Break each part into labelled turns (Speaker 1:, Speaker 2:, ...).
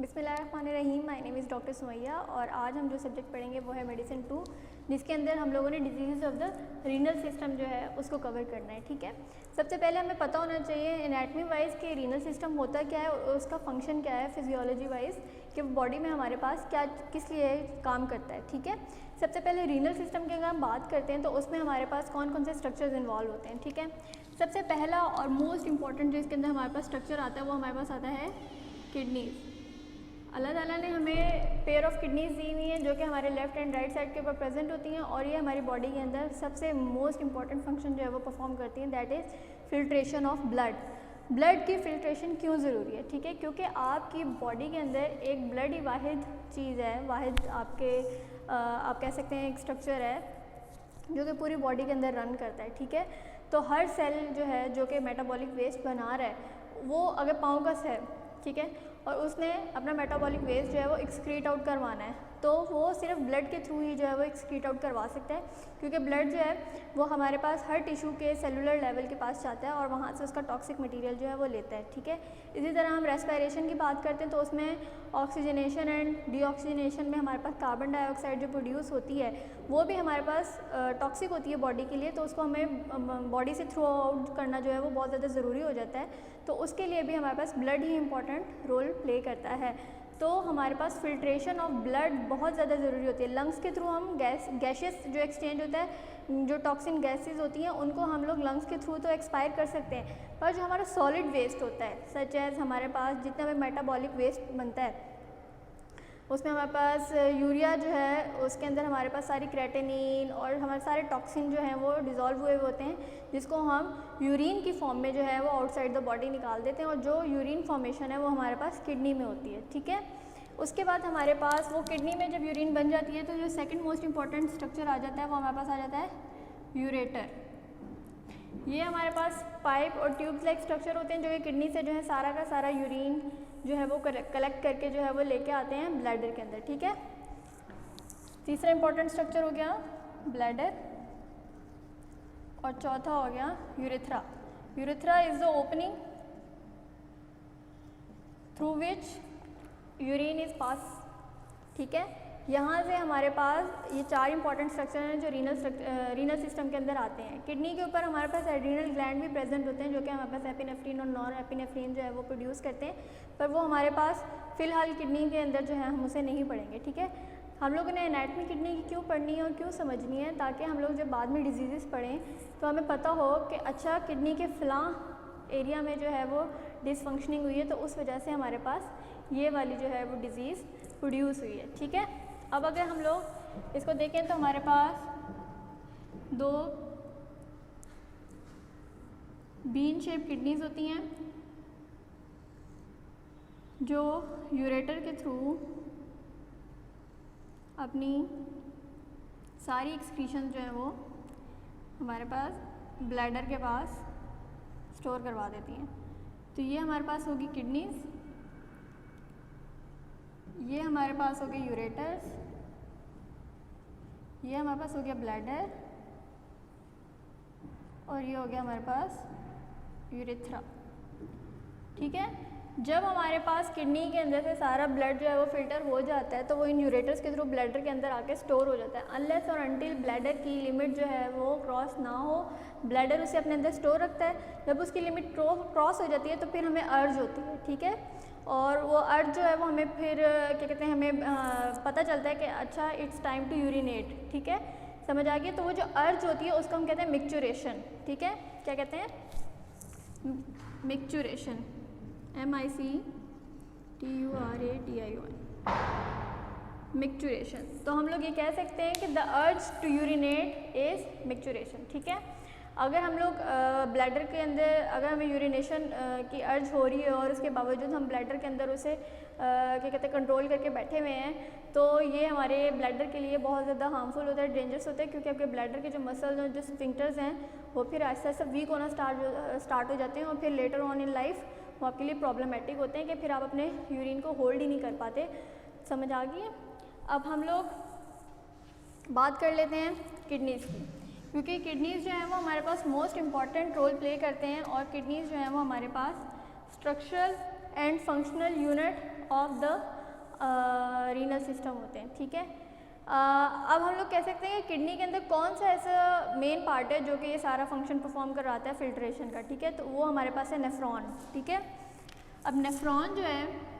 Speaker 1: बिस्मिल्लाहिर्रहमानिर्रहीम। My name is doctor Sumaiya और आज हम जो सब्जेक्ट पढ़ेंगे वो है मेडिसिन 2, जिसके अंदर हम लोगों ने disease of the renal system जो है उसको कवर करना है। ठीक है, सबसे पहले हमें पता होना चाहिए एनाटमी वाइज कि रीनल सिस्टम होता क्या है और उसका फंक्शन क्या है फिजियोलॉजी वाइज, कि बॉडी में हमारे पास क्या किस लिए काम करता है। ठीक है, सबसे पहले रीनल सिस्टम की अगर हम बात करते हैं तो उसमें हमारे पास कौन कौन से स्ट्रक्चर्स इन्वॉल्व होते हैं। ठीक है, सबसे पहला और मोस्ट इंपॉर्टेंट जो इसके अंदर हमारे पास स्ट्रक्चर आता है वो हमारे पास आता है किडनीज। अल्लाह ताला ने हमें पेयर ऑफ किडनीज दी हुई हैं जो कि हमारे लेफ्ट एंड राइट साइड के ऊपर प्रेजेंट होती हैं और ये हमारी बॉडी के अंदर सबसे मोस्ट इंपॉर्टेंट फंक्शन जो है वो परफॉर्म करती हैं, that is filtration of blood. Blood की फिल्ट्रेशन क्यों ज़रूरी है? ठीक है, क्योंकि आपकी बॉडी के अंदर एक ब्लड ही वाहिद चीज़ है, वाहिद आप कह सकते हैं एक स्ट्रक्चर है जो कि पूरी बॉडी के अंदर रन करता है। ठीक है, तो हर सेल जो है जो कि मेटाबॉलिक वेस्ट बना रहा है, वो अगर पाँव का है, ठीक है, और उसने अपना मेटाबॉलिक वेस्ट जो है वो एक्सक्रीट आउट करवाना है, तो वो सिर्फ ब्लड के थ्रू ही जो है वो एक्सक्रीट आउट करवा सकता है, क्योंकि ब्लड जो है वो हमारे पास हर टिश्यू के सेलुलर लेवल के पास जाता है और वहाँ से उसका टॉक्सिक मटेरियल जो है वो लेता है। ठीक है, इसी तरह हम रेस्पिरेशन की बात करते हैं तो उसमें ऑक्सीजनेशन एंड डीऑक्सीजनेशन में हमारे पास कार्बन डाइऑक्साइड जो प्रोड्यूस होती है वो भी हमारे पास टॉक्सिक होती है बॉडी के लिए, तो उसको हमें बॉडी से थ्रू आउट करना जो है वो बहुत ज़्यादा ज़रूरी हो जाता है। तो उसके लिए भी हमारे पास ब्लड ही इम्पॉर्टेंट रोल प्ले करता है। तो हमारे पास फिल्ट्रेशन ऑफ ब्लड बहुत ज़्यादा ज़रूरी होती है। लंग्स के थ्रू हम गैसेस जो एक्सचेंज होता है, जो टॉक्सिन गैसेस होती हैं उनको हम लोग लंग्स के थ्रू तो एक्सपायर कर सकते हैं, पर जो हमारा सॉलिड वेस्ट होता है सच एज हमारे पास जितना भी मेटाबॉलिक वेस्ट बनता है उसमें हमारे पास यूरिया जो है उसके अंदर हमारे पास सारी क्रेटिनिन और हमारे सारे टॉक्सिन जो हैं वो डिज़ोल्व हुए होते हैं, जिसको हम यूरिन की फॉर्म में जो है वो आउटसाइड द बॉडी निकाल देते हैं और जो यूरिन फॉर्मेशन है वो हमारे पास किडनी में होती है। ठीक है, उसके बाद हमारे पास वो किडनी में जब यूरिन बन जाती है तो जो सेकेंड मोस्ट इंपॉर्टेंट स्ट्रक्चर आ जाता है वो हमारे पास आ जाता है यूरेटर। ये हमारे पास पाइप और ट्यूब्स लाइक स्ट्रक्चर होते हैं जो कि किडनी से जो है सारा का सारा यूरिन जो है वो कलेक्ट करके जो है वो लेके आते हैं ब्लैडर के अंदर। ठीक है, तीसरा इंपॉर्टेंट स्ट्रक्चर हो गया ब्लैडर और चौथा हो गया urethra. Urethra is the opening through which urine is pass. ठीक है, यहाँ से हमारे पास ये चार इंपॉर्टेंट स्ट्रक्चर हैं जो रीनल सिस्टम के अंदर आते हैं। किडनी के ऊपर हमारे पास एड्रीनल ग्लैंड भी प्रेजेंट होते हैं जो कि हमारे पास एपिनेफ्रीन और नॉन एपिनेफ्रीन जो है वो प्रोड्यूस करते हैं, पर वो हमारे पास फ़िलहाल किडनी के अंदर जो है हम उसे नहीं पढ़ेंगे। ठीक है, हम लोगों ने एनाटमी किडनी की क्यों पढ़नी है और क्यों समझनी है, ताकि हम लोग जब बाद में डिजीज़ पढ़ें तो हमें पता हो कि अच्छा किडनी के फ़लाँ एरिया में जो है वो डिसफंक्शनिंग हुई है तो उस वजह से हमारे पास ये वाली जो है वो डिज़ीज़ प्रोड्यूस हुई है। ठीक है, अब अगर हम लोग इसको देखें तो हमारे पास दो बीन शेप किडनीज होती हैं जो यूरेटर के थ्रू अपनी सारी एक्सक्रीशन जो है वो हमारे पास ब्लैडर के पास स्टोर करवा देती हैं। तो ये हमारे पास होगी किडनीज, ये हमारे पास हो गए यूरेटर्स, ये हमारे पास हो गया ब्लैडर और ये हो गया हमारे पास यूरेथ्रा। ठीक है, जब हमारे पास किडनी के अंदर से सारा ब्लड जो है वो फिल्टर हो जाता है तो वो इन यूरेटर्स के थ्रू ब्लैडर के अंदर आके स्टोर हो जाता है। अनलेस और अनटिल ब्लैडर की लिमिट जो है वो क्रॉस ना हो, ब्लैडर उसे अपने अंदर स्टोर रखता है। जब उसकी लिमिट क्रॉस हो जाती है तो फिर हमें अर्ज होती है। ठीक है, और वो अर्ज जो है वो हमें फिर क्या कहते हैं, हमें पता चलता है कि अच्छा इट्स टाइम टू यूरिनेट। ठीक है, समझ आ गया? तो वो जो अर्ज होती है उसको हम कहते हैं मिक्चुरेशन। ठीक है, क्या कहते हैं? Micturition, MICTURATION, micturition. तो हम लोग ये कह सकते हैं कि the urge to urinate is micturition. ठीक है, अगर हम लोग ब्लैडर के अंदर अगर हमें यूरिनेशन की अर्ज हो रही है और उसके बावजूद हम ब्लैडर के अंदर उसे क्या कहते हैं कंट्रोल करके बैठे हुए हैं, तो ये हमारे ब्लैडर के लिए बहुत ज़्यादा हार्मफुल होता है, डेंजरस होता है, क्योंकि आपके ब्लैडर के जो मसल्स और जो स्फिंक्टर्स हैं वो फिर ऐसा ऐसा वीक होना स्टार्ट हो जाते हैं और फिर लेटर ऑन इन लाइफ वो आपके लिए प्रॉब्लमेटिक होते हैं कि फिर आप अपने यूरिन को होल्ड ही नहीं कर पाते। समझ आ गई है? अब हम लोग बात कर लेते हैं किडनीज़ की, क्योंकि किडनीज़ जो हैं वो हमारे पास मोस्ट इम्पॉर्टेंट रोल प्ले करते हैं और किडनीज़ जो हैं वो हमारे पास structural and functional unit of the renal system होते हैं, ठीक है। अब हम लोग कह सकते हैं कि किडनी के अंदर कौन सा ऐसा मेन पार्ट है जो कि ये सारा फंक्शन परफॉर्म करवाता है फिल्ट्रेशन का, ठीक है। तो वो हमारे पास है नेफ्रॉन, ठीक है। अब नेफ्रॉन जो है,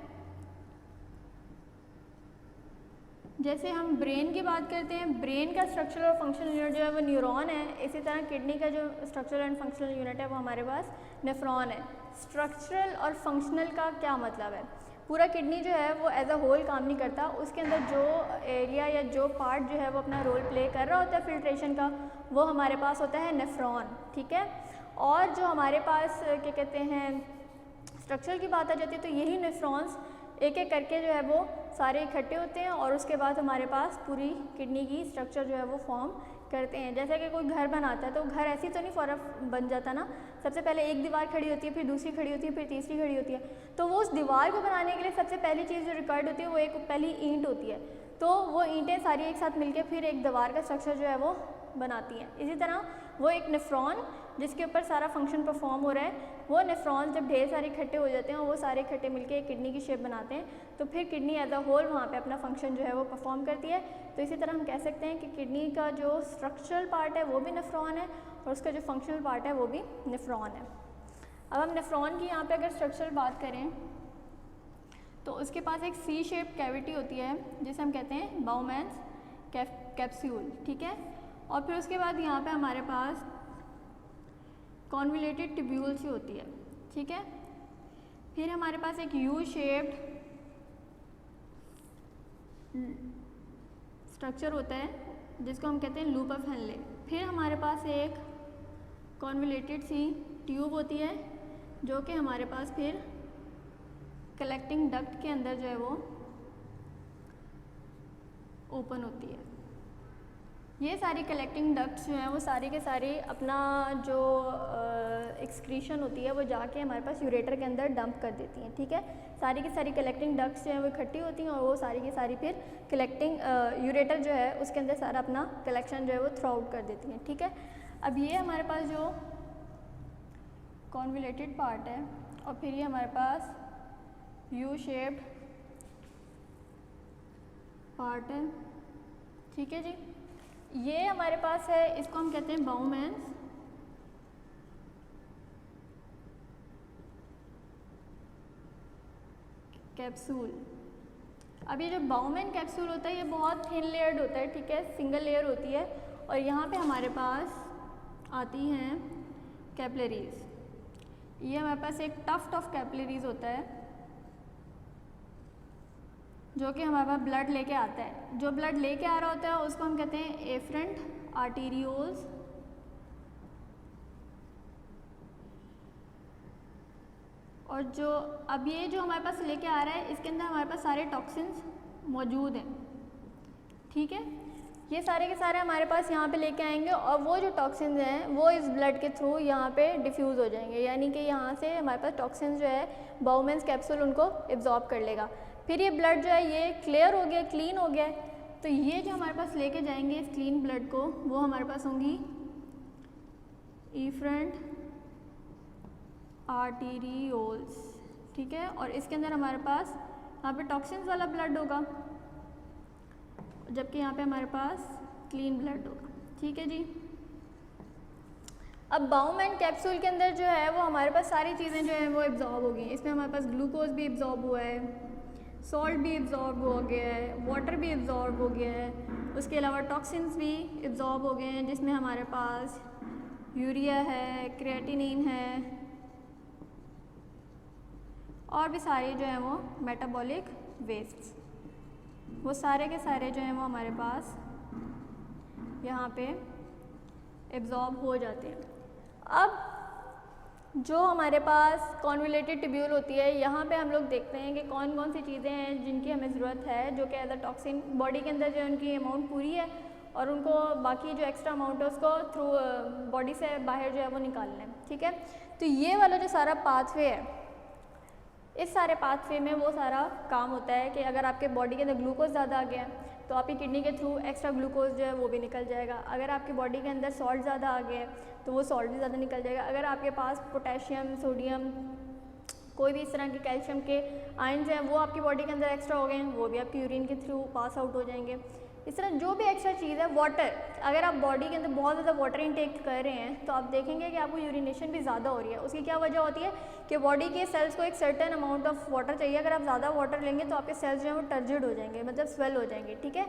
Speaker 1: जैसे हम ब्रेन की बात करते हैं, ब्रेन का स्ट्रक्चरल और फंक्शनल यूनिट जो है वो न्यूरॉन है, इसी तरह किडनी का जो स्ट्रक्चरल एंड फंक्शनल यूनिट है वो हमारे पास नेफ्रॉन है। स्ट्रक्चरल और फंक्शनल का क्या मतलब है? पूरा किडनी जो है वो एज अ होल काम नहीं करता, उसके अंदर जो एरिया या जो पार्ट जो है वो अपना रोल प्ले कर रहा होता है फिल्ट्रेशन का, वो हमारे पास होता है नेफ्रॉन, ठीक है। और जो हमारे पास क्या कहते हैं स्ट्रक्चर की बात आ जाती है, तो यही नेफ्रॉन्स एक एक करके जो है वो सारे इकट्ठे होते हैं और उसके बाद हमारे पास पूरी किडनी की स्ट्रक्चर जो है वो फॉर्म करते हैं। जैसे कि कोई घर बनाता है तो घर ऐसी तो नहीं फौरन बन जाता ना, सबसे पहले एक दीवार खड़ी होती है, फिर दूसरी खड़ी होती है, फिर तीसरी खड़ी होती है। तो वो उस दीवार को बनाने के लिए सबसे पहली चीज़ जो रिक्वायर्ड होती है वो एक पहली ईंट होती है, तो वो ईंटें सारी एक साथ मिलकर फिर एक दीवार का स्ट्रक्चर जो है वो बनाती हैं। इसी तरह वो एक नेफ्रॉन जिसके ऊपर सारा फंक्शन परफॉर्म हो रहा है, वो नेफ्रॉन्स जब ढेर सारे इकट्ठे हो जाते हैं और वो सारे इकट्ठे मिलके एक किडनी की शेप बनाते हैं, तो फिर किडनी एज अ होल वहाँ पे अपना फंक्शन जो है वो परफॉर्म करती है। तो इसी तरह हम कह सकते हैं कि किडनी का जो स्ट्रक्चरल पार्ट है वो भी नेफ्रॉन है और उसका जो फंक्शनल पार्ट है वो भी नेफ्रॉन है। अब हम नेफ्रॉन की यहाँ पर अगर स्ट्रक्चरल बात करें तो उसके पास एक सी शेप कैविटी होती है जिसे हम कहते हैं बाउमैन्स कैप्सूल, ठीक है। और फिर उसके बाद यहाँ पे हमारे पास कॉन्वोल्यूटेड ट्यूब्यूल सी होती है, ठीक है। फिर हमारे पास एक यू शेप्ड स्ट्रक्चर होता है जिसको हम कहते हैं लूप ऑफ हेनले। फिर हमारे पास एक कॉन्वोल्यूटेड सी ट्यूब होती है जो कि हमारे पास फिर कलेक्टिंग डक्ट के अंदर जो है वो ओपन होती है। ये सारी कलेक्टिंग डक्ट्स जो हैं वो सारी के सारी अपना जो एक्सक्रीशन होती है वो जाके हमारे पास यूरेटर के अंदर डंप कर देती हैं, ठीक है। सारी की सारी कलेक्टिंग डक्ट्स जो हैं वो इकट्ठी होती हैं और वो सारी की सारी फिर कलेक्टिंग यूरेटर जो है उसके अंदर सारा अपना कलेक्शन जो है वो थ्रो आउट कर देती हैं, ठीक है। अब ये हमारे पास जो कॉन्वोल्यूटेड पार्ट है और फिर ये हमारे पास यू शेप्ड पार्ट है, ठीक है जी। ये हमारे पास है, इसको हम कहते हैं बाउमैन्स कैप्सूल। अब ये जो बाउमैन कैप्सूल होता है ये बहुत थिन लेयर्ड होता है, ठीक है, सिंगल लेयर होती है। और यहाँ पे हमारे पास आती हैं कैपिलरीज। ये हमारे पास एक टफ कैपिलरीज होता है जो कि हमारे पास ब्लड लेके आता है। जो ब्लड लेके आ रहा होता है उसको हम कहते हैं एफरेंट आर्टेरियोल्स। और जो अब ये जो हमारे पास लेके आ रहा है इसके अंदर हमारे पास सारे टॉक्सिन्स मौजूद हैं, ठीक है। ये सारे के सारे हमारे पास यहाँ पे लेके आएंगे और वो जो टॉक्सिन्स हैं वो इस ब्लड के थ्रू यहाँ पे डिफ्यूज़ हो जाएंगे, यानी कि यहाँ से हमारे पास टॉक्सिन्स जो है बाउमैन्स कैप्सूल उनको एब्जॉर्ब कर लेगा। फिर ये ब्लड जो है ये क्लियर हो गया, क्लीन हो गया, तो ये जो हमारे पास लेके जाएंगे इस क्लीन ब्लड को वो हमारे पास होंगी एफरेंट आर्टेरियोल्स, ठीक है। और इसके अंदर हमारे पास यहाँ पे टॉक्सिन्स वाला ब्लड होगा जबकि यहाँ पे हमारे पास क्लीन ब्लड होगा, ठीक है जी। अब बाउमैन कैप्सूल के अंदर जो है वो हमारे पास सारी चीज़ें जो हैं वो एब्जॉर्ब हो गई। इसमें हमारे पास ग्लूकोज भी एब्जॉर्ब हुआ है, सॉल्ट भी एब्जॉर्ब हो गया है, वाटर भी एब्जॉर्ब हो गया है, उसके अलावा टॉक्सिन्स भी एब्जॉर्ब हो गए हैं जिसमें हमारे पास यूरिया है, क्रिएटिनिन है और भी सारे जो हैं वो मेटाबॉलिक वेस्ट्स, वो सारे के सारे जो हैं वो हमारे पास यहाँ पे एब्जॉर्ब हो जाते हैं। अब जो हमारे पास कॉन्वोल्यूटेड ट्यूब्यूल होती है यहाँ पे हम लोग देखते हैं कि कौन कौन सी चीज़ें हैं जिनकी हमें ज़रूरत है, जो कि एज अ टॉक्सिन बॉडी के अंदर जो है उनकी अमाउंट पूरी है और उनको बाकी जो एक्स्ट्रा अमाउंट है उसको थ्रू बॉडी से बाहर जो है वो निकालना है, ठीक है। तो ये वाला जो सारा पाथवे है, इस सारे पाथवे में वो सारा काम होता है कि अगर आपके बॉडी के अंदर ग्लूकोज ज़्यादा आ गया तो आपकी किडनी के थ्रू एक्स्ट्रा ग्लूकोज जो है वो भी निकल जाएगा। अगर आपकी बॉडी के अंदर सॉल्ट ज़्यादा आ गया तो वो सॉल्ट भी ज़्यादा निकल जाएगा। अगर आपके पास पोटेशियम, सोडियम कोई भी इस तरह के कैल्शियम के आयन्स हैं वो आपकी बॉडी के अंदर एक्स्ट्रा हो गए हैं, वो भी आपकी यूरिन के थ्रू पास आउट हो जाएंगे। इस तरह जो भी एक्स्ट्रा चीज़ है, वाटर, अगर आप बॉडी के अंदर बहुत ज़्यादा वाटर इनटेक कर रहे हैं तो आप देखेंगे कि आपको यूरिनेशन भी ज़्यादा हो रही है। उसकी क्या वजह होती है कि बॉडी के सेल्स को एक सर्टेन अमाउंट ऑफ वाटर चाहिए। अगर आप ज़्यादा वाटर लेंगे तो आपके सेल्स जो है वो टर्जिड हो जाएंगे, मतलब स्वेल हो जाएंगे, ठीक है।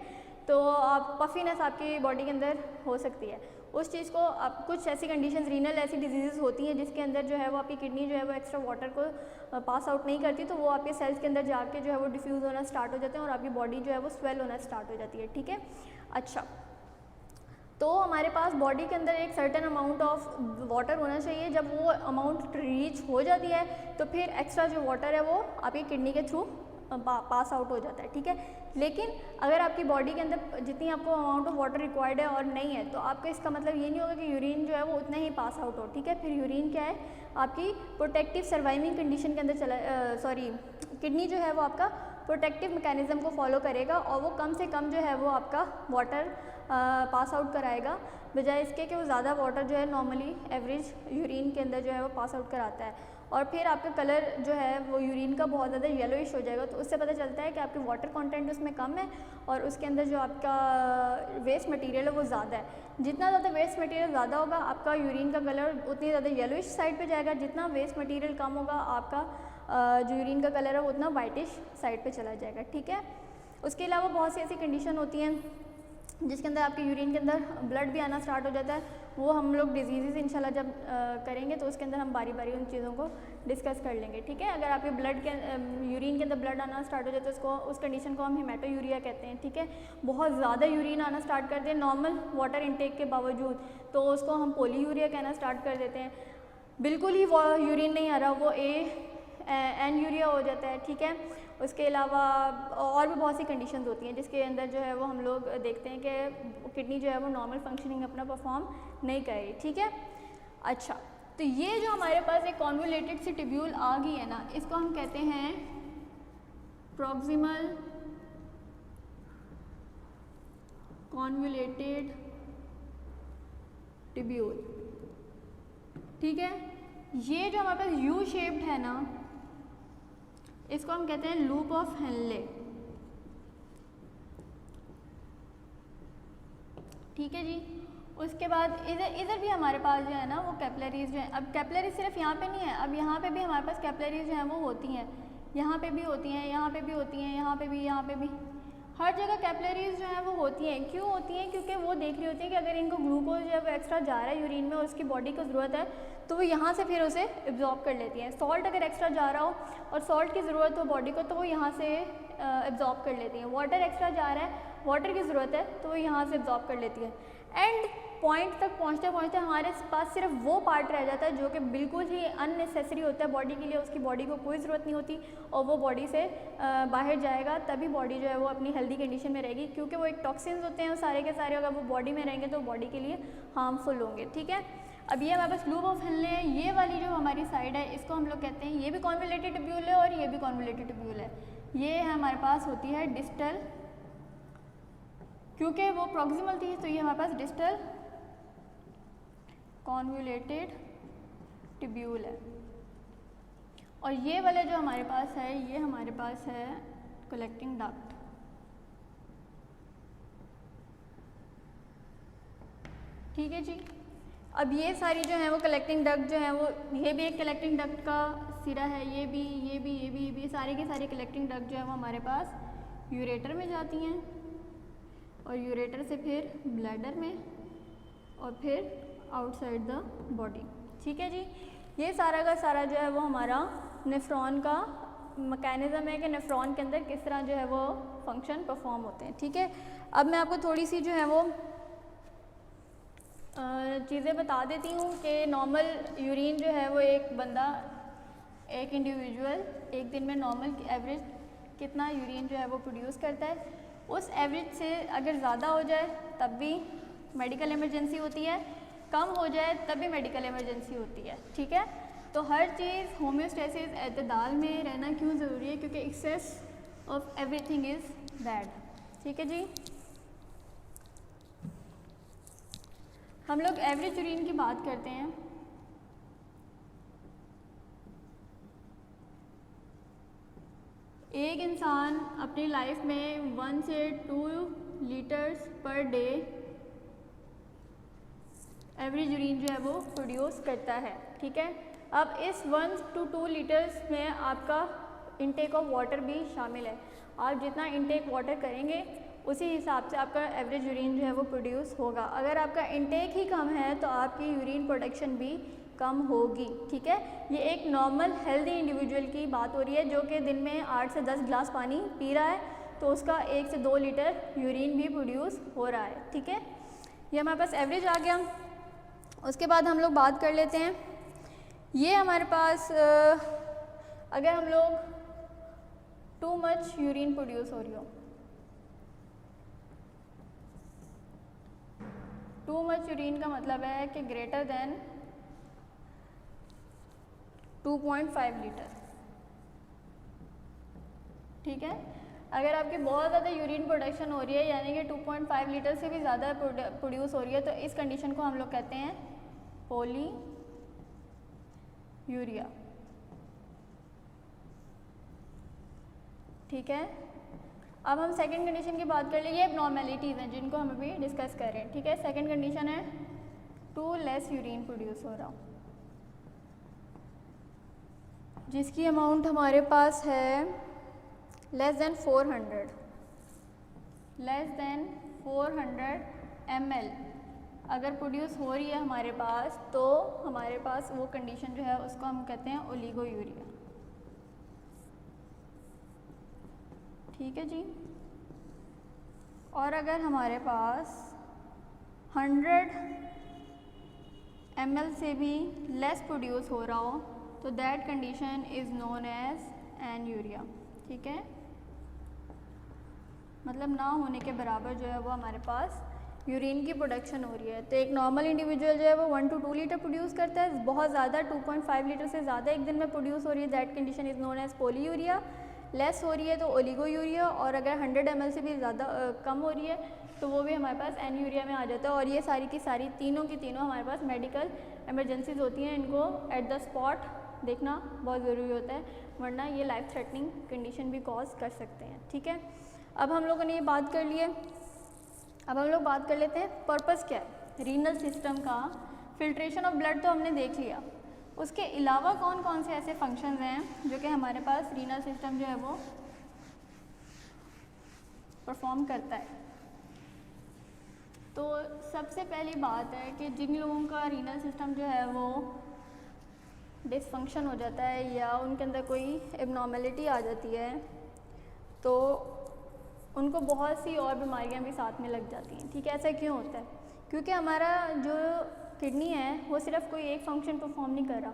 Speaker 1: तो आप पफीनेस आपकी बॉडी के अंदर हो सकती है। उस चीज़ को आप कुछ ऐसी कंडीशंस, रीनल ऐसी डिजीज़ होती हैं जिसके अंदर जो है वो आपकी किडनी जो है वो एक्स्ट्रा वाटर को पास आउट नहीं करती, तो वो आपके सेल्स के अंदर जाके जो है वो डिफ्यूज़ होना स्टार्ट हो जाते हैं और आपकी बॉडी जो है वो स्वेल होना स्टार्ट हो जाती है, ठीक है। अच्छा, तो हमारे पास बॉडी के अंदर एक सर्टेन अमाउंट ऑफ वाटर होना चाहिए। जब वो अमाउंट रीच हो जाती है तो फिर एक्स्ट्रा जो वाटर है वो आपकी किडनी के थ्रू पास आउट हो जाता है, ठीक है। लेकिन अगर आपकी बॉडी के अंदर जितनी आपको अमाउंट ऑफ वाटर रिक्वायर्ड है और नहीं है, तो आपका इसका मतलब ये नहीं होगा कि यूरिन जो है वो उतना ही पास आउट हो, ठीक है। फिर यूरिन क्या है, आपकी प्रोटेक्टिव सर्वाइविंग कंडीशन के अंदर किडनी जो है वो आपका प्रोटेक्टिव मैकेनिज्म को फॉलो करेगा और वो कम से कम जो है वो आपका वाटर पास आउट कराएगा, बजाय इसके कि वो ज़्यादा वाटर जो है नॉर्मली एवरेज यूरिन के अंदर जो है वो पास आउट कराता है। और फिर आपका कलर जो है वो यूरिन का बहुत ज़्यादा येलोइश हो जाएगा, तो उससे पता चलता है कि आपके वाटर कंटेंट उसमें कम है और उसके अंदर जो आपका वेस्ट मटेरियल है वो ज़्यादा है। जितना ज़्यादा वेस्ट मटेरियल ज़्यादा होगा आपका यूरिन का कलर उतनी ज़्यादा येलोइश साइड पे जाएगा, जितना वेस्ट मटेरियल कम होगा आपका जो यूरिन का कलर है वो उतना वाइटिश साइड पे चला जाएगा, ठीक है। उसके अलावा बहुत सी ऐसी कंडीशन होती हैं जिसके अंदर आपके यूरिन के अंदर ब्लड भी आना स्टार्ट हो जाता है। वो हम लोग डिजीज़ इंशाल्लाह जब करेंगे तो उसके अंदर हम बारी बारी उन चीज़ों को डिस्कस कर लेंगे, ठीक है। अगर आपके ब्लड के यूरिन के अंदर ब्लड आना स्टार्ट हो जाता है उसको उस कंडीशन को हम हेमाटोयूरिया कहते हैं, ठीक है। बहुत ज़्यादा यूरिन आना स्टार्ट कर दें नॉर्मल वाटर इनटेक के बावजूद तो उसको हम पोलीयूरिया कहना स्टार्ट कर देते हैं। बिल्कुल ही वो यूरिन नहीं आ रहा, वो एन यूरिया हो जाता है, ठीक है। उसके अलावा और भी बहुत सी कंडीशंस होती हैं जिसके अंदर जो है वो हम लोग देखते हैं कि किडनी जो है वो नॉर्मल फंक्शनिंग अपना परफॉर्म नहीं कर रही, ठीक है। अच्छा, तो ये जो हमारे पास एक कॉन्वोलेटेड सी ट्यूब्यूल आ गई है ना, इसको हम कहते हैं प्रॉक्सिमल कॉन्वोलेटेड ट्यूब्यूल, ठीक है। ये जो हमारे पास यू शेप्ड है ना, इसको हम कहते हैं लूप ऑफ हेनले, ठीक है जी। उसके बाद इधर भी हमारे पास जो है ना वो कैपिलरीज जो है, अब कैपिलरीज सिर्फ यहाँ पे नहीं है, अब यहाँ पे भी हमारे पास कैपिलरीज जो हैं वो होती हैं, यहाँ पे भी होती हैं, यहाँ पे भी होती हैं, यहाँ पे भी, यहाँ पे भी, हर जगह कैपिलरीज जो हैं वो होती हैं। क्यों होती हैं? क्योंकि वो देख रही होती है कि अगर इनको ग्लूकोज जो है वो एक्स्ट्रा जा रहा है यूरिन में और उसकी बॉडी को ज़रूरत है तो वो यहाँ से फिर उसे एब्जॉर्ब कर लेती हैं। सॉल्ट अगर एक्स्ट्रा जा रहा हो और सॉल्ट की ज़रूरत हो बॉडी को तो वो यहाँ से एब्जॉर्ब कर लेती हैं। वाटर एक्स्ट्रा जा रहा है, वाटर की ज़रूरत है तो वो यहाँ से एब्जॉर्ब कर लेती है। एंड पॉइंट तक पहुँचते पहुँचते हमारे पास सिर्फ वो पार्ट रह जाता है जो कि बिल्कुल ही अननेसेसरी होता है बॉडी के लिए, उसकी बॉडी को कोई ज़रूरत नहीं होती और वो बॉडी से बाहर जाएगा तभी बॉडी जो है वो अपनी हेल्दी कंडीशन में रहेगी, क्योंकि वो एक टॉक्सिन्स होते हैं सारे के सारे, अगर वो बॉडी में रहेंगे तो बॉडी के लिए हार्मफुल होंगे, ठीक है। अब ये हमारे पास लूप ऑफ हेनले है, ये वाली जो हमारी साइड है इसको हम लोग कहते हैं, ये भी कॉन्वोलेटेड ट्यूब्यूल है और ये भी कॉन्वोलेटेड ट्यूब्यूल है। ये हमारे पास होती है डिस्टल, क्योंकि वो प्रॉक्सिमल थी तो ये हमारे पास डिस्टल कॉन्वोलेटेड ट्यूब्यूल है। और ये वाला जो हमारे पास है ये हमारे पास है कलेक्टिंग डक्ट, ठीक है जी। अब ये सारी जो है वो कलेक्टिंग डक्ट जो है वो, ये भी एक कलेक्टिंग डक्ट का सिरा है, ये भी, ये भी, ये भी, ये भी, सारी की सारी कलेक्टिंग डक्ट जो है वो हमारे पास यूरेटर में जाती हैं और यूरेटर से फिर ब्लैडर में और फिर आउटसाइड द बॉडी, ठीक है जी। ये सारा का सारा जो है वो हमारा नेफ्रॉन का मैकेनिज़्म है कि नेफ्रॉन के अंदर किस तरह जो है वो फंक्शन परफॉर्म होते हैं, ठीक है। अब मैं आपको थोड़ी सी जो है वो चीज़ें बता देती हूँ कि नॉर्मल यूरिन जो है वो एक बंदा, एक इंडिविजुअल एक दिन में नॉर्मल एवरेज कितना यूरिन जो है वो प्रोड्यूस करता है। उस एवरेज से अगर ज़्यादा हो जाए तब भी मेडिकल इमरजेंसी होती है, कम हो जाए तब भी मेडिकल इमरजेंसी होती है, ठीक है। तो हर चीज़ होम्योस्टेसिस एतदाल में रहना क्यों ज़रूरी है? क्योंकि excess of everything is bad, ठीक है जी। हम लोग एवरेज यूरिन की बात करते हैं। एक इंसान अपनी लाइफ में 1 से 2 litres per day average urine जो है वो प्रोड्यूस करता है, ठीक है। अब इस 1 to 2 लीटर्स में आपका इनटेक ऑफ वाटर भी शामिल है। आप जितना इनटेक वाटर करेंगे उसी हिसाब से आपका एवरेज यूरिन जो है वो प्रोड्यूस होगा। अगर आपका इनटेक ही कम है तो आपकी यूरिन प्रोडक्शन भी कम होगी, ठीक है। ये एक नॉर्मल हेल्दी इंडिविजुअल की बात हो रही है जो कि दिन में 8 से 10 गिलास पानी पी रहा है, तो उसका 1 से 2 लीटर यूरिन भी प्रोड्यूस हो रहा है, ठीक है। ये हमारे पास एवरेज आ गया। उसके बाद हम लोग बात कर लेते हैं, ये हमारे पास अगर हम लोग टू मच यूरिन प्रोड्यूस हो रही हो, टू मच यूरिन का मतलब है कि ग्रेटर देन 2.5 लीटर, ठीक है। अगर आपकी बहुत ज़्यादा यूरिन प्रोडक्शन हो रही है यानी कि 2.5 लीटर से भी ज़्यादा प्रोड्यूस हो रही है, तो इस कंडीशन को हम लोग कहते हैं पॉली यूरिया, ठीक है। अब हम सेकंड कंडीशन की बात कर लें, ये एबनॉर्मेलिटीज़ हैं जिनको हम अभी डिस्कस कर रहे हैं, ठीक है। सेकंड कंडीशन है टू लेस यूरिन प्रोड्यूस हो रहा, जिसकी अमाउंट हमारे पास है लेस देन 400 ml अगर प्रोड्यूस हो रही है हमारे पास, तो हमारे पास वो कंडीशन जो है उसको हम कहते हैं ओलिगो यूरिया, ठीक है जी। और अगर हमारे पास 100 ml से भी लेस प्रोड्यूस हो रहा हो तो that condition is known as anuria, ठीक है। मतलब ना होने के बराबर जो है वो हमारे पास यूरिन की प्रोडक्शन हो रही है। तो एक नॉर्मल इंडिविजुअल जो है वो 1 to 2 लीटर प्रोड्यूस करता है, बहुत ज़्यादा 2.5 लीटर से ज़्यादा एक दिन में प्रोड्यूस हो रही है, that condition is known as polyuria. Less हो रही है तो ओलिगो यूरिया, और अगर 100 ml से भी ज़्यादा कम हो रही है तो वो भी हमारे पास एन यूरिया में आ जाता है। और ये सारी की सारी तीनों की तीनों हमारे पास मेडिकल एमरजेंसीज होती हैं, इनको एट द स्पॉट देखना बहुत ज़रूरी होता है, वरना ये लाइफ थ्रेटनिंग कंडीशन भी कॉज कर सकते हैं, ठीक है। अब हम लोगों ने ये बात कर ली है, अब हम लोग बात कर लेते हैं पर्पस क्या है रीनल सिस्टम का। फिल्ट्रेशन ऑफ ब्लड तो हमने देख लिया, उसके अलावा कौन कौन से ऐसे फंक्शंस हैं जो कि हमारे पास रीनल सिस्टम जो है वो परफॉर्म करता है। तो सबसे पहली बात है कि जिन लोगों का रीनल सिस्टम जो है वो डिसफंक्शन हो जाता है या उनके अंदर कोई एबनॉर्मेलिटी आ जाती है, तो उनको बहुत सी और बीमारियां भी साथ में लग जाती हैं, ठीक है। ऐसा क्यों होता है? क्योंकि हमारा जो किडनी है वो सिर्फ कोई एक फंक्शन परफॉर्म नहीं कर रहा,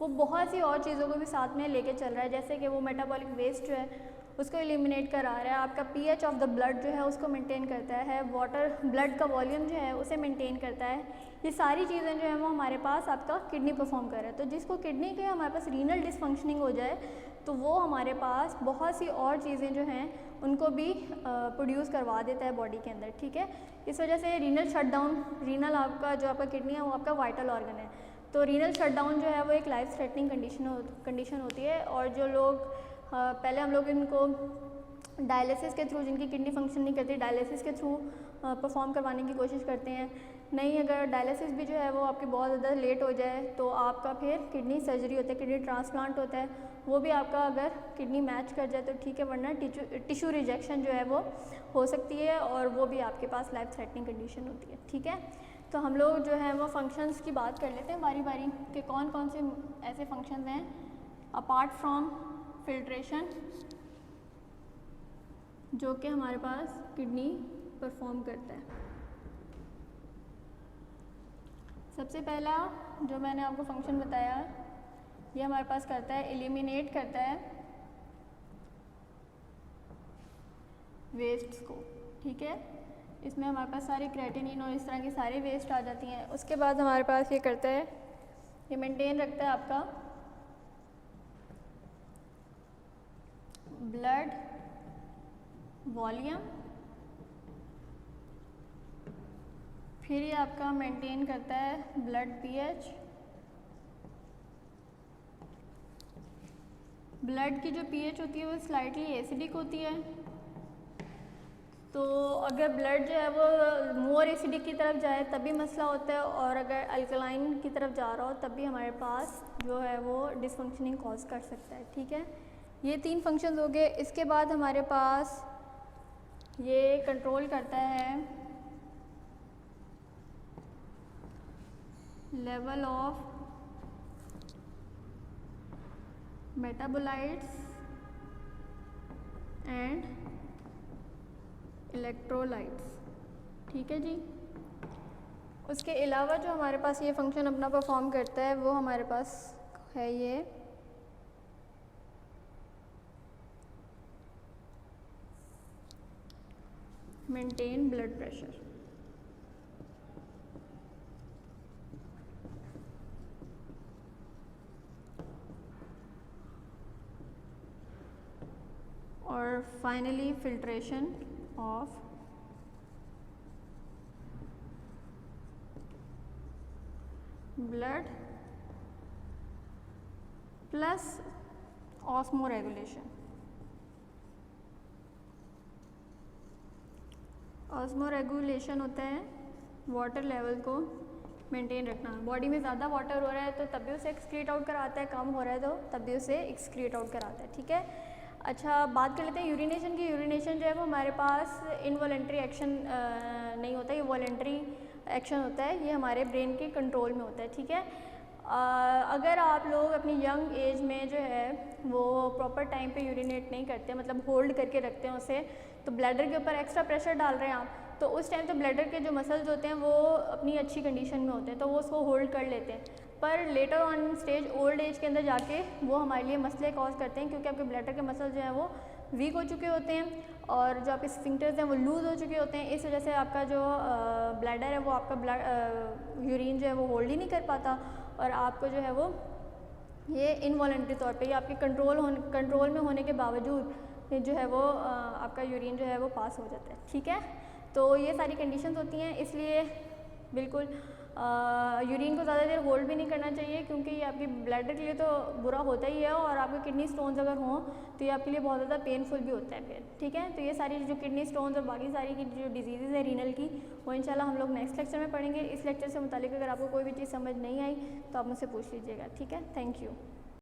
Speaker 1: वो बहुत सी और चीज़ों को भी साथ में लेके चल रहा है, जैसे कि वो मेटाबॉलिक वेस्ट जो है उसको एलिमिनेट करा रहा है, आपका पीएच ऑफ द ब्लड जो है उसको मेंटेन करता है, वाटर ब्लड का वॉल्यूम जो है उसे मेंटेन करता है। ये सारी चीज़ें जो है वो हमारे पास आपका किडनी परफॉर्म कर रहा है। तो जिसको किडनी के हमारे पास रीनल डिसफंक्शनिंग हो जाए तो वो हमारे पास बहुत सी और चीज़ें जो हैं उनको भी प्रोड्यूस करवा देता है बॉडी के अंदर, ठीक है। इस वजह से रीनल शटडाउन, रीनल आपका जो आपका किडनी है वो आपका वाइटल ऑर्गन है, तो रीनल शटडाउन जो है वो एक लाइफ थ्रेटनिंग कंडीशन होती है। और जो लोग पहले हम लोग इनको डायलिसिस के थ्रू, जिनकी किडनी फंक्शन नहीं करती, डायलिसिस के थ्रू परफॉर्म करवाने की कोशिश करते हैं। नहीं, अगर डायलिसिस भी जो है वो आपकी बहुत ज़्यादा लेट हो जाए तो आपका फिर किडनी सर्जरी होता है, किडनी ट्रांसप्लांट होता है, वो भी आपका अगर किडनी मैच कर जाए तो ठीक है, वरना टिश्यू रिजेक्शन जो है वो हो सकती है और वो भी आपके पास लाइफ थ्रेटनिंग कंडीशन होती है, ठीक है। तो हम लोग जो है वो फंक्शंस की बात कर लेते हैं बारी बारी कि कौन कौन से ऐसे फंक्शंस हैं अपार्ट फ्रॉम फिल्ट्रेशन जो कि हमारे पास किडनी परफॉर्म करता है। सबसे पहला जो मैंने आपको फंक्शन बताया ये हमारे पास करता है, एलिमिनेट करता है वेस्ट्स को, ठीक है। इसमें हमारे पास सारे क्रेटिनिन और इस तरह की सारी वेस्ट आ जाती हैं। उसके बाद हमारे पास ये करता है, ये मेंटेन रखता है आपका ब्लड वॉल्यूम, फिर ये आपका मेंटेन करता है ब्लड पीएच, ब्लड की जो पीएच होती है वो स्लाइटली एसिडिक होती है। तो अगर ब्लड जो है वो मोर एसिडिक की तरफ जाए तब भी मसला होता है, और अगर अल्कलाइन की तरफ जा रहा हो तब भी हमारे पास जो है वो डिसफंक्शनिंग कॉज कर सकता है। ठीक है, ये 3 फंक्शंस हो गए। इसके बाद हमारे पास ये कंट्रोल करता है level of metabolites and electrolytes. ठीक है जी। उसके अलावा जो हमारे पास ये फंक्शन अपना परफॉर्म करता है वो हमारे पास है ये मेंटेन ब्लड प्रेशर। और finally filtration of blood plus osmoregulation. Osmoregulation होता है वाटर लेवल को मेंटेन रखना। बॉडी में ज़्यादा वाटर हो रहा है तो तब भी उसे एक्सक्रीट आउट कराता है, कम हो रहा है तो तब भी उसे एक्सक्रीट आउट कराता है। ठीक है, अच्छा बात कर लेते हैं यूरिनेशन की। यूरिनेशन जो है वो हमारे पास इनवॉलेंट्री एक्शन नहीं होता, ये वॉलेंट्री एक्शन होता है। ये हमारे ब्रेन के कंट्रोल में होता है। ठीक है, अगर आप लोग अपनी यंग एज में जो है वो प्रॉपर टाइम पे यूरिनेट नहीं करते, मतलब होल्ड करके रखते हैं उसे, तो ब्लैडर के ऊपर एक्स्ट्रा प्रेशर डाल रहे हैं आप, तो उस टाइम तो ब्लैडर के जो मसल्स होते हैं वो अपनी अच्छी कंडीशन में होते हैं तो वो उसको होल्ड कर लेते हैं। पर later on stage old age के अंदर जाके वो हमारे लिए मसले कॉज करते हैं, क्योंकि आपके ब्लैडर के मसल जो हैं वो वीक हो चुके होते हैं और जो आपके स्फिंक्टर्स हैं वो लूज़ हो चुके होते हैं। इस वजह से आपका जो ब्लैडर है वो आपका यूरिन जो है वो होल्ड ही नहीं कर पाता, और आपको जो है वो ये इनवॉलेंट्री तौर पे, ये आपके कंट्रोल में होने के बावजूद जो है वो आपका यूरिन जो है वो पास हो जाता है। ठीक है, तो ये सारी कंडीशंस होती हैं, इसलिए बिल्कुल यूरिन को ज़्यादा देर होल्ड भी नहीं करना चाहिए, क्योंकि ये आपकी ब्लैडर के लिए तो बुरा होता ही है, और आपके किडनी स्टोन्स अगर हों तो ये आपके लिए बहुत ज़्यादा पेनफुल भी होता है फिर। ठीक है, तो ये सारी जो किडनी स्टोन्स और बाकी सारी की जो डिजीज़ है रीनल की, वो इंशाल्लाह हम लोग नेक्स्ट लेक्चर में पढ़ेंगे। इस लेक्चर से मुतालिक अगर आपको कोई भी चीज़ समझ नहीं आई तो आप मुझसे पूछ लीजिएगा। ठीक है, थैंक यू।